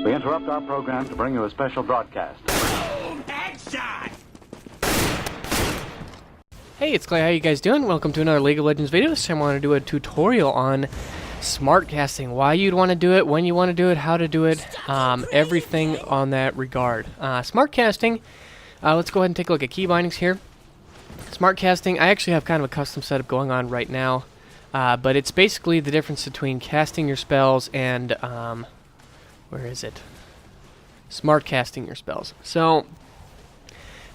We interrupt our program to bring you a special broadcast. Boom! Headshot! Hey, it's Clay. How you guys doing? Welcome to another League of Legends video. This time I want to do a tutorial on Smartcasting. Why you'd want to do it, when you want to do it, how to do it, everything on that regard. Smartcasting, let's go ahead and take a look at key bindings here. Smartcasting, I actually have kind of a custom setup going on right now, but it's basically the difference between casting your spells and, where is it? Smartcasting your spells. So,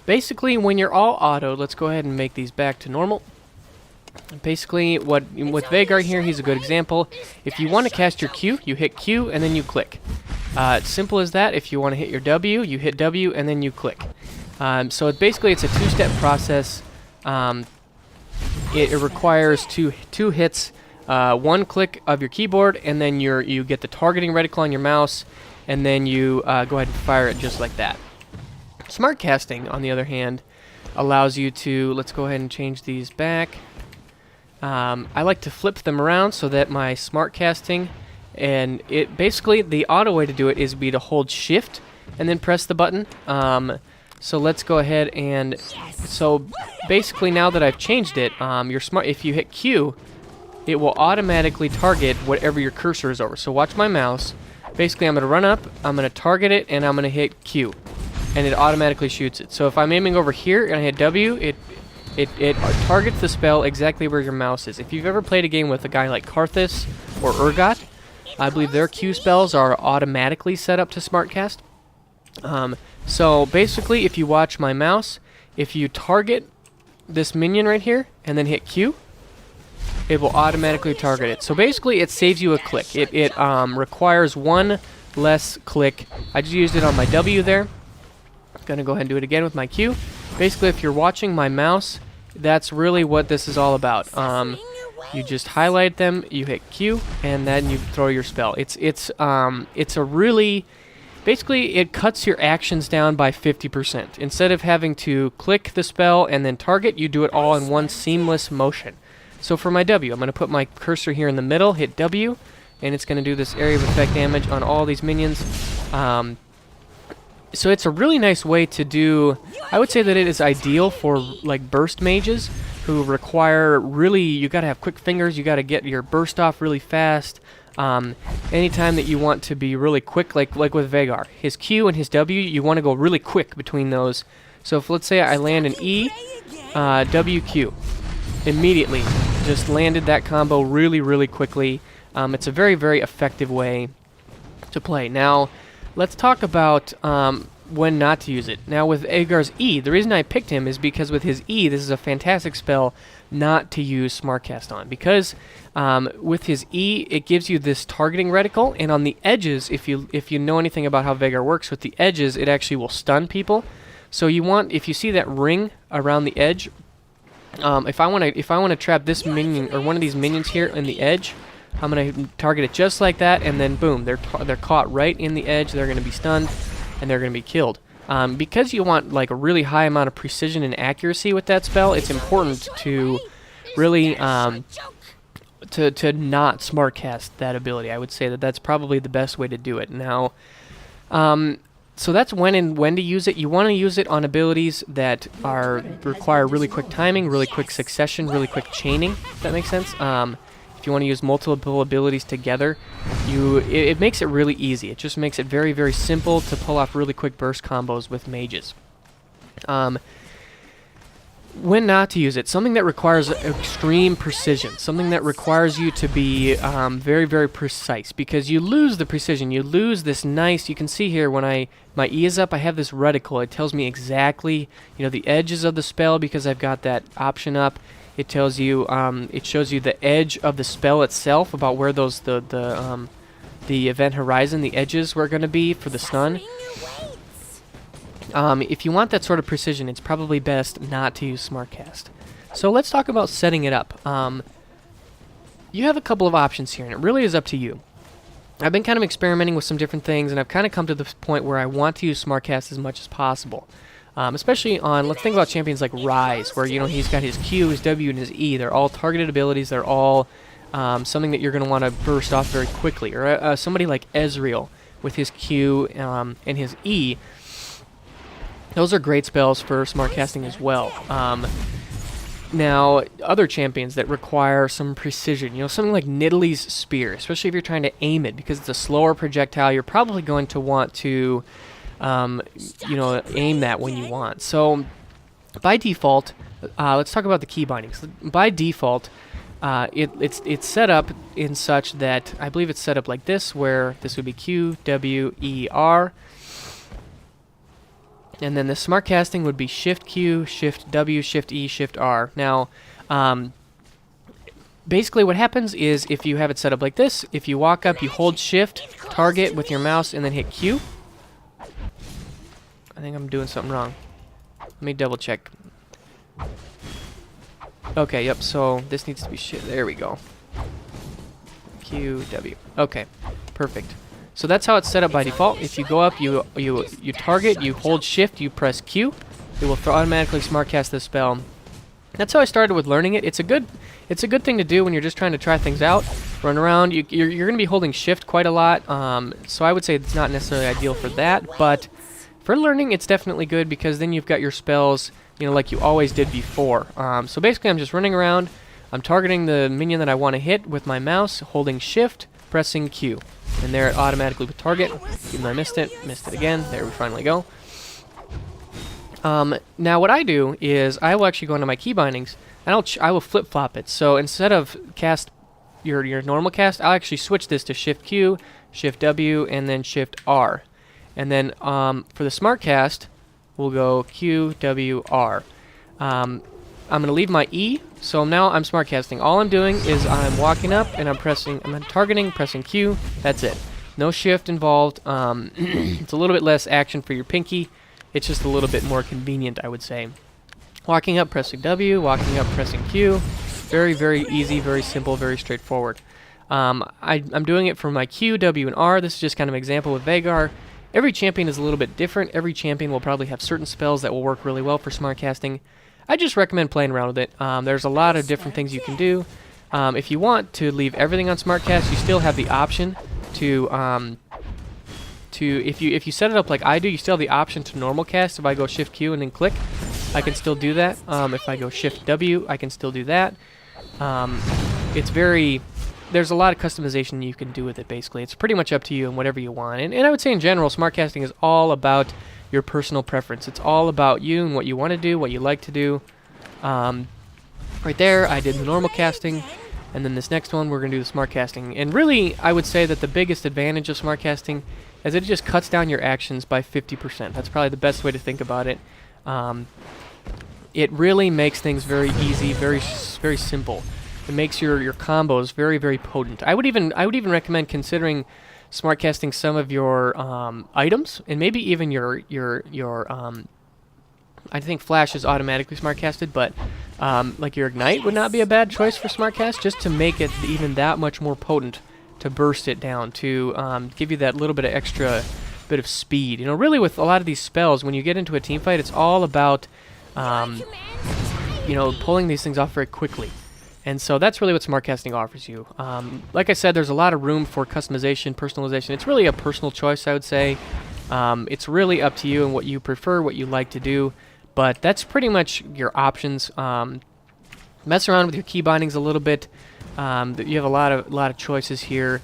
basically, when you're all auto, let's go ahead and make these back to normal. Basically, with Veigar here, he's a good example. If you want to cast your Q, you hit Q and then you click. It's simple as that. If you want to hit your W, you hit W and then you click. So basically, it's a two-step process. It requires two hits, one click of your keyboard, and then you get the targeting reticle on your mouse, and then you go ahead and fire it just like that. Smartcasting, on the other hand, allows you to, let's go ahead and change these back. I like to flip them around so that my Smartcasting, and it basically, the auto way to do it is to hold Shift and then press the button. So let's go ahead and, so basically now that I've changed it, if you hit Q, it will automatically target whatever your cursor is over. So watch my mouse. Basically, I'm going to run up, I'm going to target it, and I'm going to hit Q. And it automatically shoots it. So if I'm aiming over here and I hit W, it targets the spell exactly where your mouse is. If you've ever played a game with a guy like Karthus or Urgot, I believe their Q spells are automatically set up to Smartcast. So basically, if you watch my mouse, if you target this minion right here and then hit Q, it will automatically target it. So basically, it saves you a click. It requires one less click. I just used it on my W there. Gonna go ahead and do it again with my Q. Basically, if you're watching my mouse, that's really what this is all about. You just highlight them, you hit Q, and then you throw your spell. It's a really, basically it cuts your actions down by 50%. Instead of having to click the spell and then target, you do it all in one seamless motion. So for my W, I'm gonna put my cursor here in the middle, hit W, and it's gonna do this area of effect damage on all these minions. So it's a really nice way to do, I would say that it is ideal for like burst mages who require really, you gotta have quick fingers, you gotta get your burst off really fast. Anytime that you want to be really quick, like with Veigar, his Q and his W, you wanna go really quick between those. So if let's say I land an E, WQ, immediately, just landed that combo really, really quickly. It's a very, very effective way to play. Now, let's talk about when not to use it. Now with Veigar's E, the reason I picked him is because with his E, this is a fantastic spell not to use Smartcast on. Because with his E, it gives you this targeting reticle, and on the edges, if you know anything about how Veigar works, with the edges, it actually will stun people. So you want, if you see that ring around the edge, if I want to trap this minion or one of these minions here in the edge, I'm going to target it just like that, and then boom, they're caught right in the edge, they're going to be stunned, and they're going to be killed. Because you want like a really high amount of precision and accuracy with that spell, it's important to really to not Smartcast that ability. I would say that that's probably the best way to do it. Now, so that's when to use it. You want to use it on abilities that require really quick timing, really quick succession, really quick chaining, if that makes sense. If you want to use multiple abilities together, it makes it really easy. It just makes it very, very simple to pull off really quick burst combos with mages. When not to use it, something that requires extreme precision, something that requires you to be very, very precise, because you lose the precision, you lose this nice, you can see here when my E is up, I have this reticle. It tells me exactly, the edges of the spell because I've got that option up. It tells you, it shows you the edge of the spell itself, about where those the event horizon, the edges were going to be for the stun. If you want that sort of precision, it's probably best not to use Smartcast. So let's talk about setting it up. You have a couple of options here, and it really is up to you. I've been kind of experimenting with some different things, and I've kind of come to the point where I want to use Smartcast as much as possible. Especially on, let's think about champions like Rise, where, he's got his Q, his W, and his E. They're all targeted abilities. They're all something that you're going to want to burst off very quickly. Or somebody like Ezreal, with his Q and his E. Those are great spells for smart casting as well. Now, other champions that require some precision, something like Nidalee's Spear, especially if you're trying to aim it, because it's a slower projectile, you're probably going to want to, aim that when you want. So, by default, let's talk about the key bindings. By default, it's set up in such that, I believe it's set up like this, where this would be Q, W, E, R. And then the smart casting would be Shift Q, Shift W, Shift E, Shift R. Now, basically what happens is if you have it set up like this, if you walk up, you hold Shift, target with your mouse, and then hit Q. I think I'm doing something wrong. Let me double check. Okay, yep, so this needs to be there we go. Q, W. Okay, perfect. So that's how it's set up by default. If you go up, you target, you hold Shift, you press Q, it will automatically smartcast this spell. That's how I started with learning it. It's a good thing to do when you're just trying to try things out. Run around. You're going to be holding Shift quite a lot, so I would say it's not necessarily ideal for that. But for learning, it's definitely good because then you've got your spells, like you always did before. So basically, I'm just running around. I'm targeting the minion that I want to hit with my mouse, holding Shift, pressing Q. And there it automatically would target. Even though I missed it again. There we finally go. Now what I do is I will actually go into my key bindings and I will flip-flop it. So instead of cast your normal cast, I'll actually switch this to Shift Q, Shift W, and then Shift R. And then for the smart cast, we'll go Q, W, R. I'm going to leave my E, so now I'm smart casting. All I'm doing is I'm walking up and I'm targeting, pressing Q. That's it. No shift involved. It's a little bit less action for your pinky. It's just a little bit more convenient, I would say. Walking up, pressing W. Walking up, pressing Q. Very, very easy, very simple, very straightforward. I'm doing it for my Q, W, and R. This is just kind of an example with Vhagar. Every champion is a little bit different. Every champion will probably have certain spells that will work really well for smart casting. I just recommend playing around with it. There's a lot of different things you can do. If you want to leave everything on SmartCast, you still have the option to if you set it up like I do, you still have the option to normal cast. If I go Shift Q and then click, I can still do that. If I go Shift W, I can still do that. There's a lot of customization you can do with it. Basically, it's pretty much up to you and whatever you want. And I would say in general, smart casting is all about your personal preference. It's all about you and what you want to do, what you like to do. Right there, I did the normal casting, and then this next one, we're going to do the smart casting. And really, I would say that the biggest advantage of smart casting is it just cuts down your actions by 50%. That's probably the best way to think about it. It really makes things very easy, very simple. It makes your combos very, very potent. I would even recommend considering smart casting some of your items, and maybe even your I think Flash is automatically smart casted, but like your Ignite would not be a bad choice for smart cast, just to make it even that much more potent, to burst it down, to give you that little bit of extra bit of speed. Really with a lot of these spells, when you get into a team fight, it's all about pulling these things off very quickly. And so that's really what smart casting offers you. Like I said, there's a lot of room for customization, personalization. It's really a personal choice, I would say. It's really up to you and what you prefer, what you like to do. But that's pretty much your options. Mess around with your key bindings a little bit. You have a lot of choices here.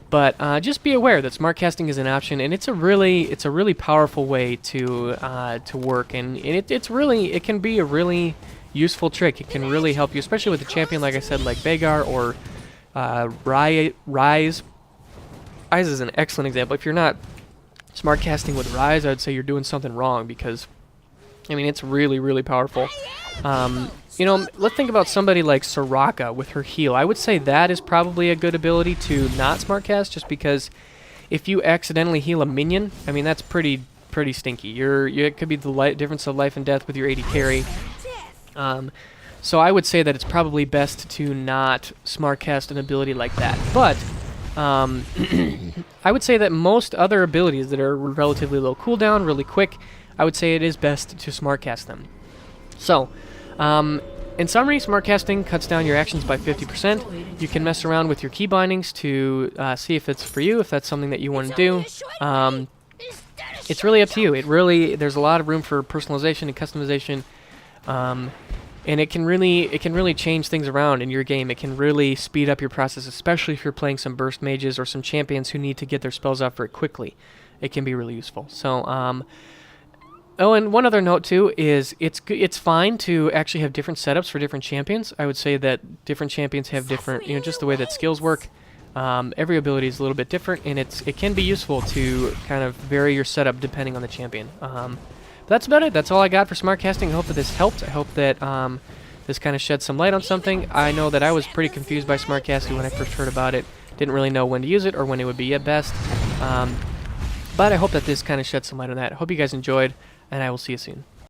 But just be aware that smart casting is an option, and it's a really powerful way to work. And it can be a really useful trick. It can really help you, especially with a champion, like I said, like Vhagar or Ryze. Ryze is an excellent example. If you're not smart casting with Ryze, I would say you're doing something wrong, because it's really, really powerful. Let's think about somebody like Soraka with her heal. I would say that is probably a good ability to not smart cast, just because if you accidentally heal a minion, that's pretty stinky. It could be the difference of life and death with your AD carry. So I would say that it's probably best to not smart cast an ability like that. But I would say that most other abilities that are relatively low cooldown, really quick, I would say it is best to smart cast them. So In summary, Smartcasting cuts down your actions by 50%. You can mess around with your key bindings to see if it's for you, if that's something that you want to do. It's really up to you. There's a lot of room for personalization and customization, and it can really change things around in your game. It can really speed up your process, especially if you're playing some burst mages or some champions who need to get their spells out very quickly. It can be really useful. So, oh, and one other note too is it's fine to actually have different setups for different champions. I would say that different champions have different, just the way that skills work. Every ability is a little bit different, and it can be useful to kind of vary your setup depending on the champion. That's about it. That's all I got for Smartcasting. I hope that this helped. I hope that this kind of shed some light on something. I know that I was pretty confused by Smartcasting when I first heard about it. Didn't really know when to use it or when it would be at best. But I hope that this kind of shed some light on that. I hope you guys enjoyed, and I will see you soon.